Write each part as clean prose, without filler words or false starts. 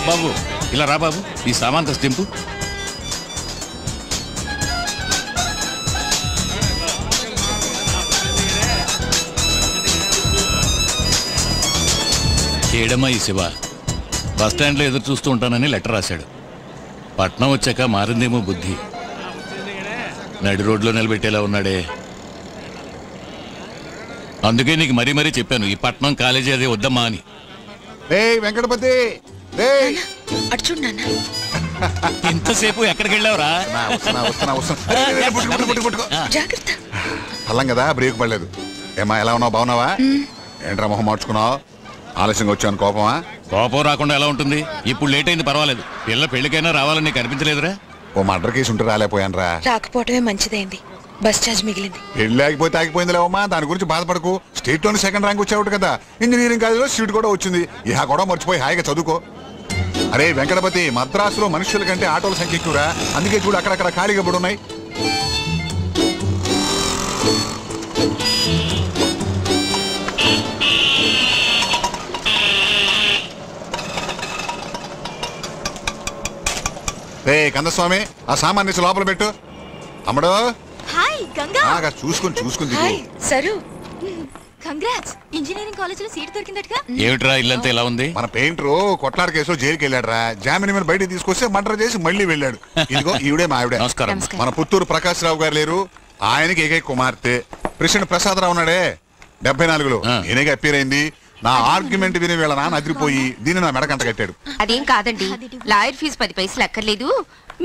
బాబు ఇలా రా బాబు, ఈ సామాన్ తెంపు. ఏడమ్మా ఈ శివ బస్టాండ్లో ఎదురు చూస్తూ ఉంటానని లెటర్ రాశాడు. పట్నం వచ్చాక మారిందేమో బుద్ధి. నడి రోడ్లో నిలబెట్టేలా ఉన్నాడే. అందుకే నీకు మరీ మరీ చెప్పాను, ఈ పట్నం కాలేజీ అదే వద్దమ్మా అని. వెంకటపతి ఇంతసేపు ఎక్కడికి వెళ్ళావురా? పల్లం కదా, బ్రేక్ పడలేదు. ఏమా ఎలా ఉన్నావు, బాగున్నావా? ఏంట్రా మొహం మార్చుకున్నావు? ఆలస్యంగా వచ్చాను, కోపమా? కోపం రాకుండా ఎలా ఉంటుంది? ఇప్పుడు లేట్ అయింది పర్వాలేదు, పిల్ల పెళ్లికైనా రావాలని నీకు అనిపించలేదురా? ఓ మర్డర్ కేసు ఉంటే రాలేకపోయాను రా. రాకపోవటమే మంచిదైంది, బస్ ఛార్జ్ మిగిలింది. పెళ్లి ఆగిపోతే ఆగిపోయింది లేవమ్మా, దాని గురించి బాధపడకు. స్టేట్ లోని సెకండ్ ర్యాంక్ వచ్చావుట కదా, ఇంజనీరింగ్ కాలేజీలో సీట్ కూడా వచ్చింది. ఇహా కూడా మర్చిపోయి హాయిగా చదువుకో. అరే వెంకటపతి, మద్రాసులో మనుషుల కంటే ఆటోల సంఖ్య ఎక్కువరా, అందుకే చూడు అక్కడక్కడ ఖాళీగా పడి ఉన్నాయి. కందస్వామి, ఆ సామాన్య లోపల పెట్టు. అమ్మడు చూసుకుని సరు. కంగ్రాట్స్, ఇంజనీరింగ్ కాలేజ్ లో సీట్ దొరికిందటగా. ఏమిట్రా ఇల్లంతా ఎలా ఉంది? మన పెయింటర్ కొట్లాడ కేసులో జైలుకి వెళ్ళాడు రా. జామీన్ మీద బయటకు తీసుకొస్తే మర్డర్ చేసి మళ్ళీ వెళ్ళాడు. ఇదిగో ఈవిడే మా ఆవిడే. నమస్కారం. మన పుత్తూరు ప్రకాశ్ రావు గారు లేరు, ఆయనకి ఏకైక కుమార్తె. ప్రెసిడెంట్ ప్రసాద్ రావు ఉన్నాడే 74లో, నేనేగా అప్పీర్ అయింది. నా ఆర్గ్యుమెంట్ విని వీళ్ళ నాన్న అదిరిపోయి దీన్ని నా మెడకంట కట్టాడు. అదేం కాదండి, లాయర్ ఫీజు 10 పైసలు అక్కర్లేదు,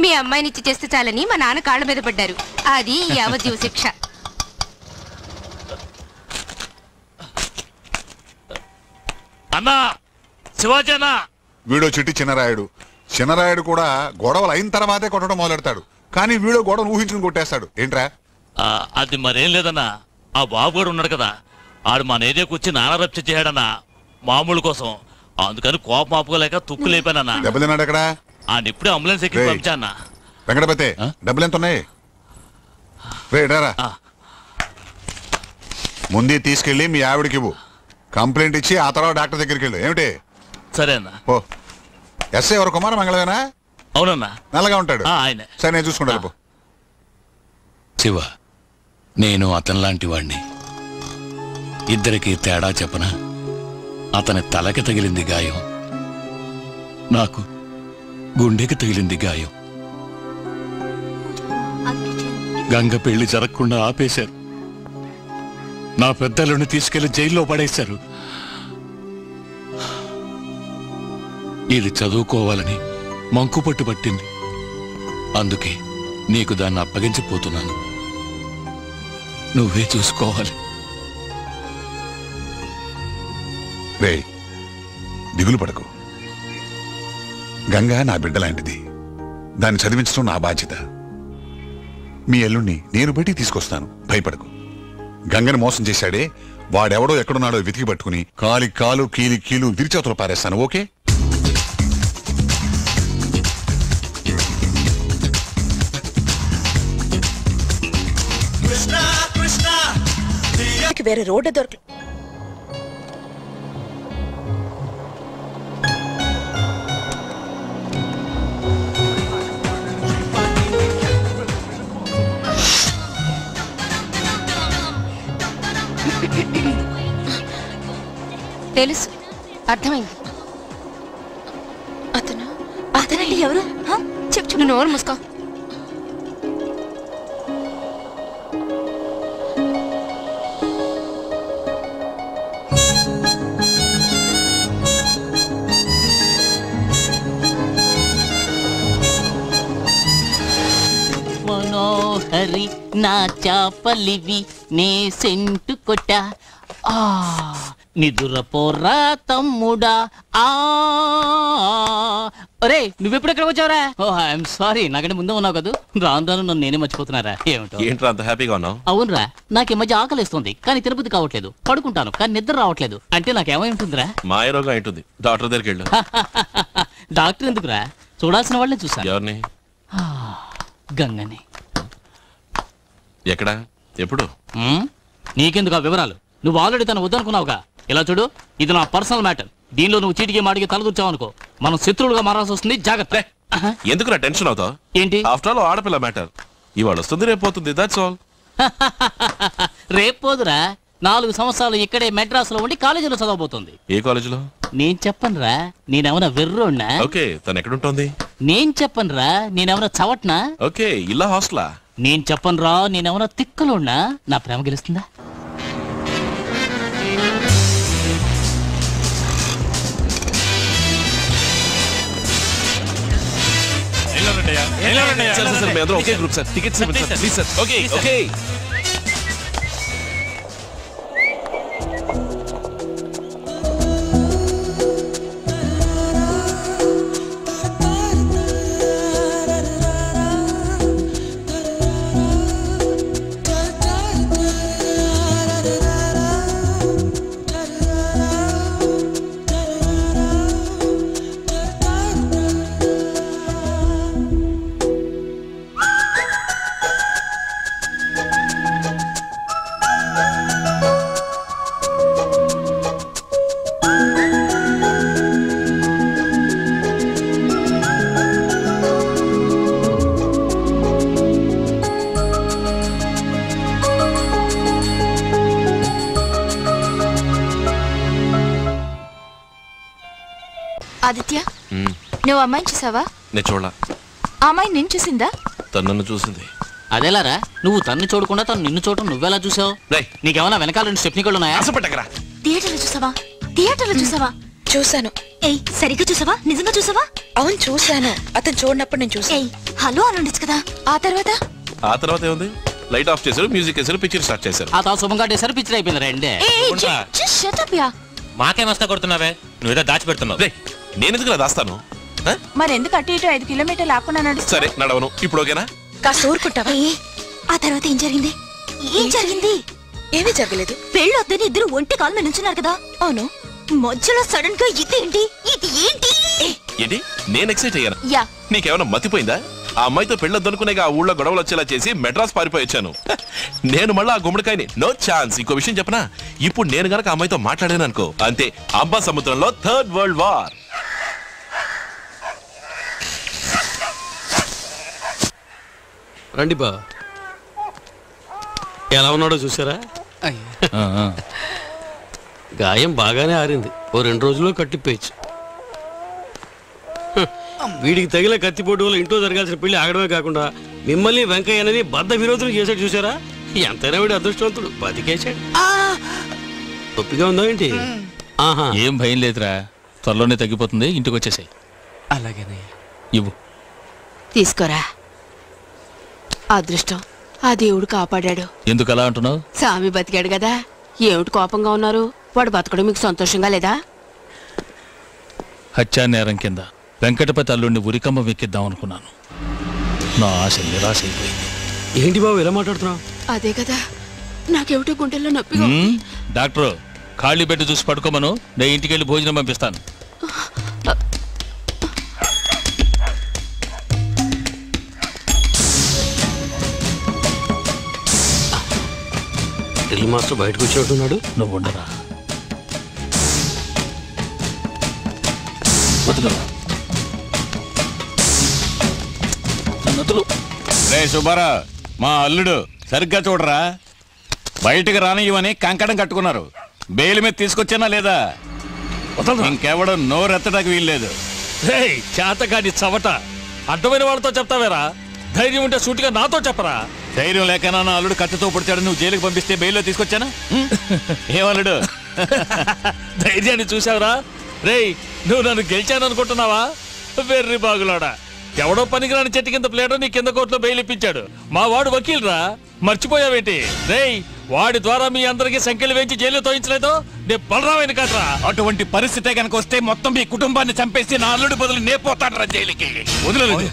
మీ అమ్మాయిని ఇచ్చి చేస్తే చాలని మా నాన్న కాళ్ళ మీద పడ్డారు. అది యావజ్జీవ శిక్ష. అన్నా శివాజీనా, వీడో చిట్టి చిన్నరాయుడు. చిన్నరాయుడు కూడా గొడవలు అయిన తర్వాతే కొట్టడం మొదలెడతాడు, కానీ వీడో గొడవను ఊహించుకుని కొట్టేస్తాడు. ఏంట్రా? అది మరేం లేదన్నా, ఆ బాబు కూడా ఉన్నాడు కదా, ఆడు మన ఏరియాకి వచ్చి నాన్న రప్చ చేయడన్నా మామూలు కోసం. అందుకని కోపం ఆపుకోలేక తుక్కు లేపానన్నా. దెబ్బలు తిన్నాడు అక్కడ. ఆయన ఇప్పుడే అంబులెన్స్ ఎక్కి పంపించానా. వెంకటపతి, డబ్బులు ఎంత ఉన్నాయి? ముందే తీసుకెళ్ళి మీ ఆవిడకి ఇవ్వు, కంప్లైంట్ ఇచ్చి ఆ తర్వాత డాక్టర్ దగ్గరికి వెళ్ళు. ఏమిటి? సరే అన్నా. ఓ ఎస్ఐ ఎవరు, కుమార మంగళవేనా? అవునన్నా. నల్లగా ఉంటాడు. ఆయన. సరే నేను చూసుకుంటా. శివ, నేను అతని లాంటి వాణ్ణి. ఇద్దరికి తేడా చెప్పనా? అతని తలకి తగిలింది గాయం, నాకు గుండెకి తగిలింది గాయం. గంగ పెళ్లి జరగకుండా ఆపేశారు. నా పెద్దలను తీసుకెళ్లి జైల్లో పడేశారు. ఇది చదువుకోవాలని మంకుపట్టు పట్టింది. అందుకే నీకు దాన్ని అప్పగించిపోతున్నాను. నువ్వే చూసుకోవాలి. దిగులు పడకు. గంగ నా బిడ్డ లాంటిది, దాన్ని చదివించడం నా బాధ్యత. మీ ఎల్లుణ్ణి నేను బయటికి తీసుకొస్తాను, భయపడకు. గంగని మోసం చేశాడే వాడెవడో ఎక్కడున్నాడో వెతికి పట్టుకుని కాలి కాలు కీలి కీలు విరిచేతులు పారేస్తాను. ఓకే? వేరే రోడ్డు దొరక. తెలుసు, అర్థమైంది. అతనంటే ఎవరు? చెప్పు, నువ్వు నోరు మూసుకో. మనోహరి నా చాపలివి నే సెంటు కొట్టా. నిదురపోరా తమ్ముడా. అరే నువ్వెప్పుడు వచ్చావురా? ఓ ఐఎమ్ సారీ, నాకంటే ముందే ఉన్నావు కదా. రాను రాను నన్ను నేనే మర్చిపోతున్నారా? ఏంట్రా అంత హ్యాపీగా ఉన్నావు? అవునరా, నాకు ఈ మధ్య ఆకలిస్తుంది కానీ తిరుపతి కావట్లేదు. పడుకుంటాను కానీ నిద్ర రావట్లేదు. అంటే నాకేమై ఉంటుందిరా? మాయరోగం ఉంటుంది. డాక్టర్ దగ్గరికి వెళ్ళు. డాక్టర్ ఎందుకురా? చూడాల్సిన వాళ్ళని చూసా. ఎవరిని? గంగని. ఎక్కడ, ఎప్పుడు? నీకెందుకు ఆ వివరాలు? నువ్వు ఆల్రెడీ తను వద్దనుకున్నావుగా. ఇలా చూడు, ఇది నా పర్సనల్ మ్యాటర్. దీనిలో నువ్వు చీటికి మాటికి తలదూర్చావనుకో మనం శత్రువులుగా మారాల్సి వస్తుంది. జాగ్రత్త. ఎందుకు నా టెన్షన్ అవుతావు? ఏంటి? ఆఫ్టర్ ఆల్ ఆడపిల్ల మ్యాటర్. ఇవాళ వస్తుంది రేపు పోతుంది, దట్స్ ఆల్. రేపు పోదురా, 4 సంవత్సరాలు ఇక్కడే మెడ్రాస్ లో ఉండి కాలేజీలో చదవబోతుంది. ఏ కాలేజీలో? నేను చెప్పనురా, నేనేమన్నా వెర్రోడ్నా? ఓకే, తను ఎక్కడుంటోంది? నేను చెప్పనురా, నేనేమన్నా చవట్నా? ఓకే, ఇలా హాస్టలా? నేను చెప్పనురా, నేనేమన్నా తిక్కలోడ్నా? నా ప్రేమ గెలుస్తుందా? ఒకే గ్రూప్ సార్, టికెట్స్ ఇవ్వండి sir, please sir. Okay okay. Aditya, నువ్వు అమ్మాయిని చూసావా? నేను చూడలా. ఆ అమ్మాయి నేను చూసిందా? తను నన్ను చూసింది. అదేలారా, నువ్వు తన్ని చూడకుండా తను నిన్ను చూడటం నువ్వెలా చూసావు? నీకేమన్నా వెనకాల 2 స్టెప్నికలు ఉన్నాయా? థియేటర్లో చూసావా? థియేటర్లో చూసావా? చూశాను. ఏయ్, సరిగ్గా చూసావా? నిజంగా చూసావా? అవును చూశాను. అతను చూడనప్పుడు నేను చూసాను. ఏయ్, హలో అని ఉండొచ్చు కదా. ఆ తర్వాత ఏముంది? లైట్ ఆఫ్ చేశారు, మ్యూజిక్ వేశారు, పిక్చర్ స్టార్ట్ చేశారు. ఆ తా శుభం కట్టేసరి పిక్చర్ అయిపోయింది. రెండే మాకేం వస్తా కొడుతున్నావే? నువ్వేదో దాచిపెడుతున్నావు. నేను ఎందుకు దాస్తాను? మరెందుకు అటు ఇటు 5 కిలోమీటర్లు ఆకుండా నడుస్తా? సరే నడవను. ఇప్పుడు ఓకేనా? కాస్త ఊరుకుంటావా? ఆ తర్వాత ఏం జరిగింది? ఏమీ జరగలేదు. పెళ్ళొద్దని ఇద్దరు ఒంటి కాలు మీద నుంచున్నారు కదా. అవును. మధ్యలో సడన్ గా ఇది ఏంటి? ఏంటి? నేను ఎక్సైట్ అయ్యాను. యా, నీకేమైనా మతిపోయిందా? ఆ అమ్మాయితో పెళ్ళొద్దనుకునే ఆ ఊళ్ళో గొడవలు వచ్చేలా చేసి మెడ్రాస్ పారిపోయి వచ్చాను. నేను మళ్ళీ ఆ గుమ్మడికాయని నో ఛాన్స్. ఇంకో విషయం చెప్పనా? ఇప్పుడు నేను గనక ఆ అమ్మాయితో మాట్లాడాను అనుకో, అంతే, అంబా సముద్రంలో 3rd వరల్డ్ వార్. రండి బా, ఎలా ఉన్నాడో చూసారా? గాయం బాగానే ఆరింది. ఓ 2 రోజుల్లో కట్టిపోయచ్చు. వీడికి తగిన కత్తిపోటు వల్ల ఇంట్లో జరగాల్సిన పెళ్లి ఆగడమే కాకుండా మిమ్మల్ని వెంకయ్యని బద్ద విరోధులు చేశాడు. చూసారా? ఎంతైనా వీడు అదృష్టవంతుడు, బతికేశాడు. తొప్పిగా ఉందా ఏంటి? ఏం భయం లేదురా, త్వరలోనే తగ్గిపోతుంది. ఇంటికి వచ్చేసాయి. అలాగేనే ఇవ్వు. తీసుకోరా. అదృష్టం ఆ దేవుడు కాపాడాడు. ఎందుకు అలా అంటున్నావు? స్వామి బతికాడు కదా. ఏమిటి కోపంగా ఉన్నారు? వాడు బతకడం మీకు సంతోషంగా లేదా? హత్యా నేరం కింద వెంకటపతి అల్లుడిని ఉరికమ్మ వెక్కిద్దాం అనుకున్నాను. నా ఆశ నిరాశ అయిపోయింది. ఏంటి బాబు ఎలా మాట్లాడుతున్నావు? అదే కదా, నాకేమిటో గుండెల్లో నొప్పిగా. డాక్టరు, ఖాళీ బెడ్ చూసి పడుకోమను. నేను ఇంటికి వెళ్ళి భోజనం పంపిస్తాను. డ్రిల్ మాస్టర్ బయటకు వచ్చినట్టున్నాడు. నువ్వు ఉండరా. రే సుబ్బారా, మా అల్లుడు సరిగ్గా చూడరా. బయటకు రానివ్వని కంకణం కట్టుకున్నారు. బెయిల్ మీద తీసుకొచ్చానా లేదా? ఇంకెవడో నోరెత్తడానికి వీల్లేదు. చేతగాని చవట, అడ్డమైన వాళ్ళతో చెప్తావేరా? ధైర్యం ఉంటే సూటిగా నాతో చెప్పరా. ధైర్యం లేకనా నా అల్లుడు కత్తితో పొడిచాడు, నువ్వు జైలుకి పంపిస్తే బెయిల్లో తీసుకొచ్చానా? ఏమల్లుడు ధైర్యాన్ని చూసావురా? రేయ్, నువ్వు నన్ను గెలిచాను అనుకుంటున్నావా? వెర్రి బాగులాడా, ఎవడో పనికిరాని చెట్టు కింద ప్లేటో నీ కింద కోర్టులో బెయిల్ ఇప్పించాడు. మా వాడు వకీల్రా, మర్చిపోయావేంటి? రేయ్, వాడి ద్వారా మీ అందరికి సంఖ్యలు వేయించి జైలు తోయించలేదో నే బలరామైన కదరా. అటువంటి పరిస్థితే కనుక వస్తే మొత్తం మీ కుటుంబాన్ని చంపేసి నా అల్లుడి బదులు నే పోతాడరా జైలుకి. వదలలేదు.